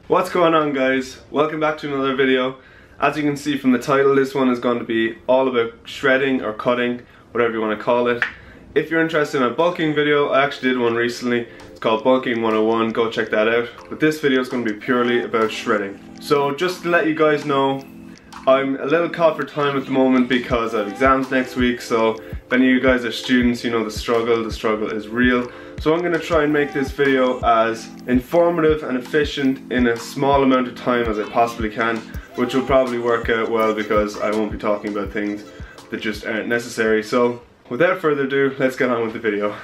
What's going on, guys? Welcome back to another video. As you can see from the title, this one is going to be all about shredding or cutting, whatever you want to call it. If you're interested in a bulking video, I actually did one recently. It's called Bulking 101, go check that out. But this video is going to be purely about shredding. So just to let you guys know, I'm a little caught for time at the moment because I have exams next week, so if any of you guys are students, you know the struggle is real. So I'm going to try and make this video as informative and efficient in a small amount of time as I possibly can, which will probably work out well because I won't be talking about things that just aren't necessary. So without further ado, let's get on with the video.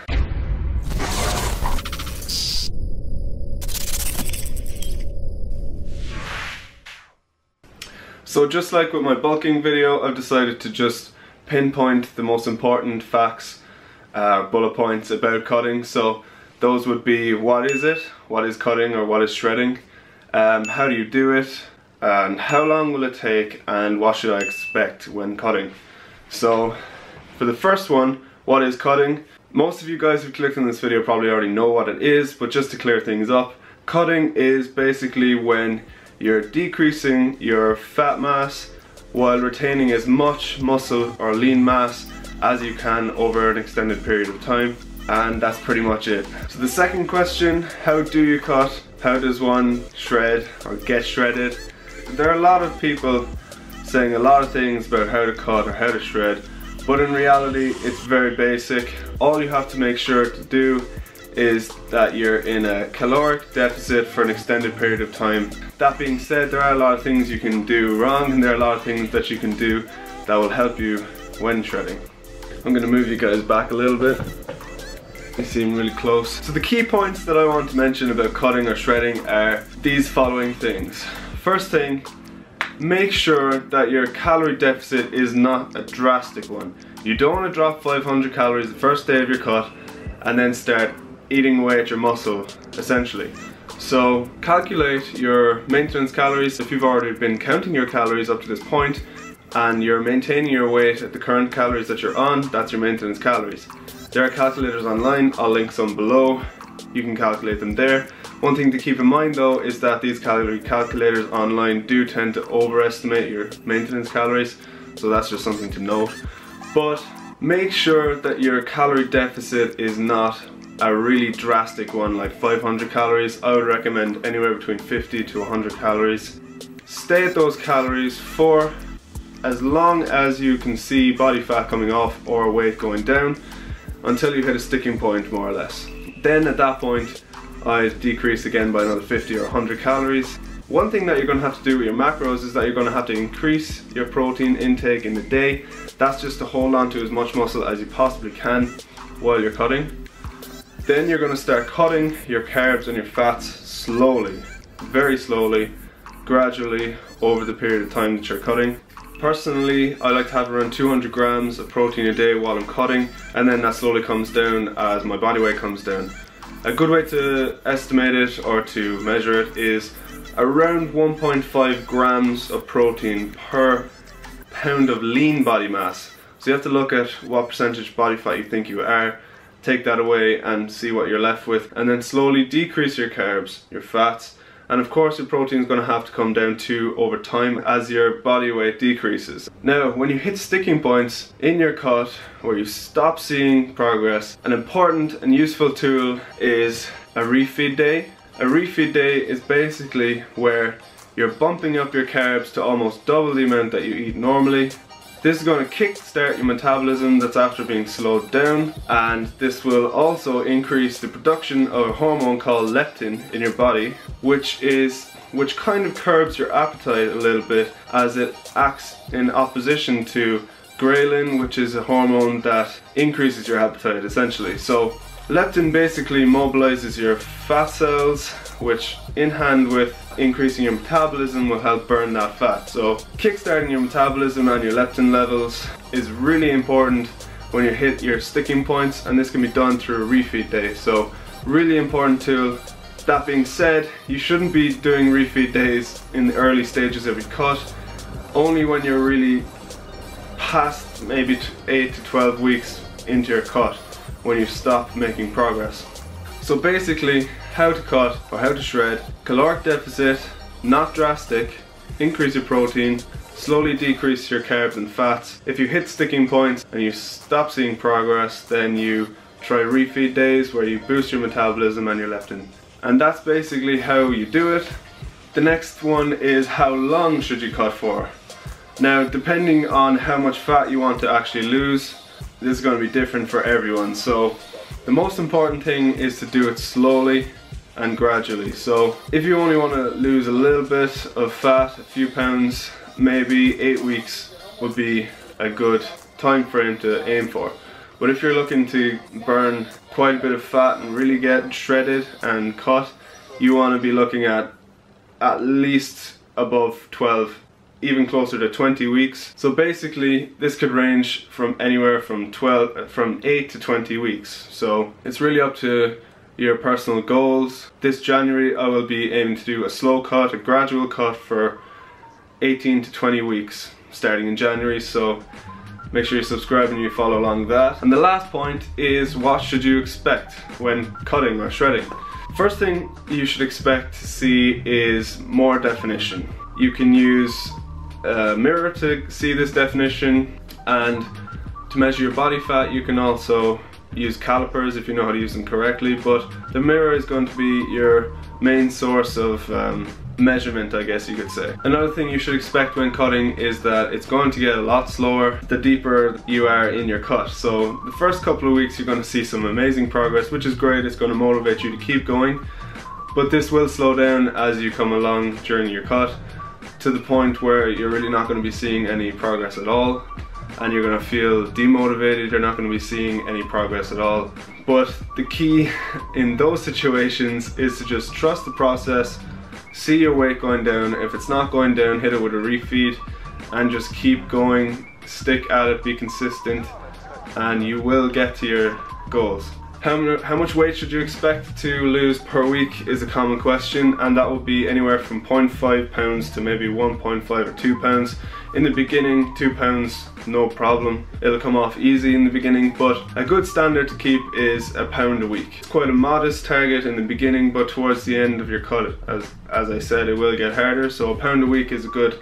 So just like with my bulking video, I've decided to just pinpoint the most important facts, bullet points about cutting. So those would be: what is it, what is cutting or what is shredding, how do you do it, and how long will it take, and what should I expect when cutting. So for the first one, what is cutting? Most of you guys who clicked on this video probably already know what it is, but just to clear things up, cutting is basically when you're decreasing your fat mass while retaining as much muscle or lean mass as you can over an extended period of time, and that's pretty much it. So the second question, how do you cut? How does one shred or get shredded? There are a lot of people saying a lot of things about how to cut or how to shred, but in reality it's very basic. All you have to make sure to do is that you're in a caloric deficit for an extended period of time. That being said, there are a lot of things you can do wrong, and there are a lot of things that you can do that will help you when shredding. I'm going to move you guys back a little bit. You seem really close. So the key points that I want to mention about cutting or shredding are these following things. First thing, make sure that your calorie deficit is not a drastic one. You don't want to drop 500 calories the first day of your cut and then start eating away at your muscle, essentially. So calculate your maintenance calories. If you've already been counting your calories up to this point and you're maintaining your weight at the current calories that you're on, that's your maintenance calories. There are calculators online, I'll link some below. You can calculate them there. One thing to keep in mind though is that these calorie calculators online do tend to overestimate your maintenance calories, so that's just something to note. But make sure that your calorie deficit is not a really drastic one like 500 calories. I would recommend anywhere between 50 to 100 calories. Stay at those calories for as long as you can see body fat coming off or weight going down until you hit a sticking point, more or less. Then at that point I decrease again by another 50 or 100 calories. One thing that you're going to have to do with your macros is that you're going to have to increase your protein intake in the day. That's just to hold on to as much muscle as you possibly can while you're cutting. Then you're going to start cutting your carbs and your fats slowly, very slowly, gradually over the period of time that you're cutting. Personally, I like to have around 200 grams of protein a day while I'm cutting, and then that slowly comes down as my body weight comes down. A good way to estimate it or to measure it is around 1.5 grams of protein per pound of lean body mass. So you have to look at what percentage body fat you think you are, take that away and see what you're left with, and then slowly decrease your carbs, your fats, and of course your protein is going to have to come down too over time as your body weight decreases. Now when you hit sticking points in your cut where you stop seeing progress, an important and useful tool is a refeed day. A refeed day is basically where you're bumping up your carbs to almost double the amount that you eat normally. This is going to kickstart your metabolism that's after being slowed down, and this will also increase the production of a hormone called leptin in your body, which kind of curbs your appetite a little bit as it acts in opposition to ghrelin, which is a hormone that increases your appetite essentially. So leptin basically mobilizes your fat cells, which in hand with increasing your metabolism will help burn that fat. So kickstarting your metabolism and your leptin levels is really important when you hit your sticking points, and this can be done through a refeed day. So really important tool. That being said, you shouldn't be doing refeed days in the early stages of your cut, only when you're really past maybe 8 to 12 weeks into your cut, when you stop making progress. So basically, how to cut or how to shred, caloric deficit, not drastic, increase your protein, slowly decrease your carbs and fats. If you hit sticking points and you stop seeing progress, then you try refeed days where you boost your metabolism and your leptin. And that's basically how you do it. The next one is how long should you cut for? Now, depending on how much fat you want to actually lose, this is going to be different for everyone. So the most important thing is to do it slowly and gradually. So if you only want to lose a little bit of fat, a few pounds, maybe 8 weeks would be a good time frame to aim for. But if you're looking to burn quite a bit of fat and really get shredded and cut, you want to be looking at least above 12, even closer to 20 weeks. So basically this could range from anywhere from 8 to 20 weeks. So it's really up to your personal goals. This January I will be aiming to do a slow cut, a gradual cut for 18 to 20 weeks starting in January. So make sure you subscribe and you follow along that. And the last point is, what should you expect when cutting or shredding? First thing you should expect to see is more definition. You can use a mirror to see this definition, and to measure your body fat you can also use calipers if you know how to use them correctly, but the mirror is going to be your main source of measurement, I guess you could say. Another thing you should expect when cutting is that it's going to get a lot slower the deeper you are in your cut. So the first couple of weeks you're going to see some amazing progress, which is great. It's going to motivate you to keep going, but this will slow down as you come along during your cut, to the point where you're really not going to be seeing any progress at all, and you're going to feel demotivated. You're not going to be seeing any progress at all. But the key in those situations is to just trust the process, see your weight going down. If it's not going down, hit it with a refeed and just keep going, stick at it, be consistent, and you will get to your goals. How much weight should you expect to lose per week is a common question, and that will be anywhere from 0.5 pounds to maybe 1.5 or 2 pounds. In the beginning, 2 pounds, no problem. It'll come off easy in the beginning, but a good standard to keep is a pound a week. It's quite a modest target in the beginning, but towards the end of your cut, as I said, it will get harder, so a pound a week is a good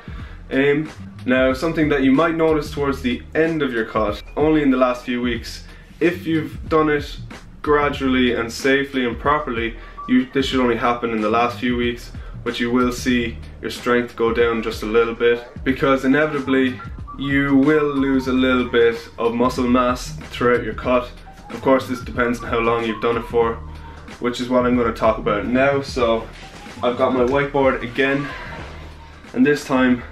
aim. Now, something that you might notice towards the end of your cut, only in the last few weeks, if you've done it gradually and safely and properly, this should only happen in the last few weeks, but you will see your strength go down just a little bit, because inevitably you will lose a little bit of muscle mass throughout your cut. Of course, this depends on how long you've done it for, which is what I'm going to talk about now. So I've got my whiteboard again, and this time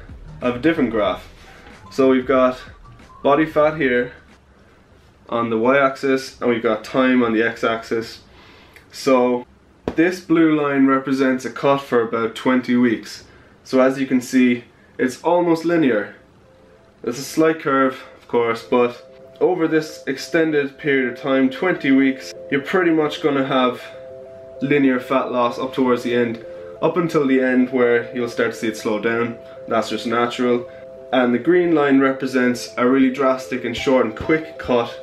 I have a different graph. So we've got body fat here on the y-axis, and we've got time on the x-axis. So this blue line represents a cut for about 20 weeks. So as you can see, it's almost linear. It's a slight curve, of course, but over this extended period of time, 20 weeks, you're pretty much going to have linear fat loss up towards the end, up until the end where you'll start to see it slow down. That's just natural. And the green line represents a really drastic and short and quick cut,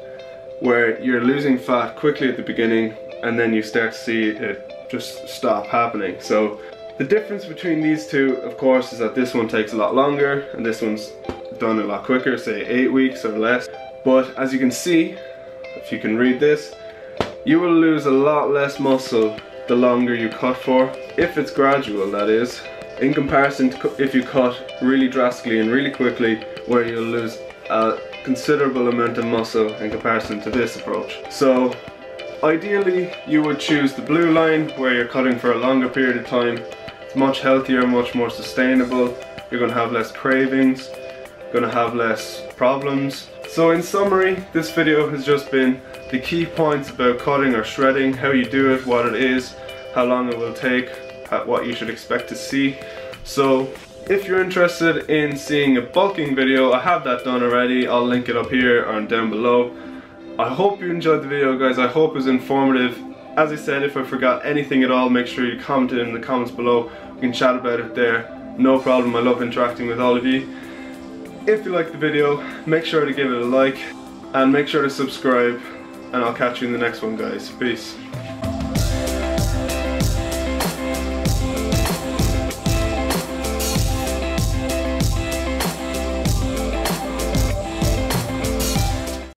where you're losing fat quickly at the beginning and then you start to see it just stop happening. So the difference between these two, of course, is that this one takes a lot longer and this one's done a lot quicker, say 8 weeks or less. But as you can see, if you can read this, you will lose a lot less muscle the longer you cut for, if it's gradual, that is, in comparison to if you cut really drastically and really quickly, where you'll lose a considerable amount of muscle in comparison to this approach. So ideally you would choose the blue line, where you're cutting for a longer period of time. It's much healthier, much more sustainable. You're going to have less cravings, going to have less problems. So in summary, this video has just been the key points about cutting or shredding, how you do it, what it is, how long it will take, what you should expect to see. So if you're interested in seeing a bulking video, I have that done already. I'll link it up here or down below. I hope you enjoyed the video, guys. I hope it was informative. As I said, if I forgot anything at all, make sure you comment it in the comments below. We can chat about it there. No problem. I love interacting with all of you. If you liked the video, make sure to give it a like and make sure to subscribe, and I'll catch you in the next one, guys. Peace.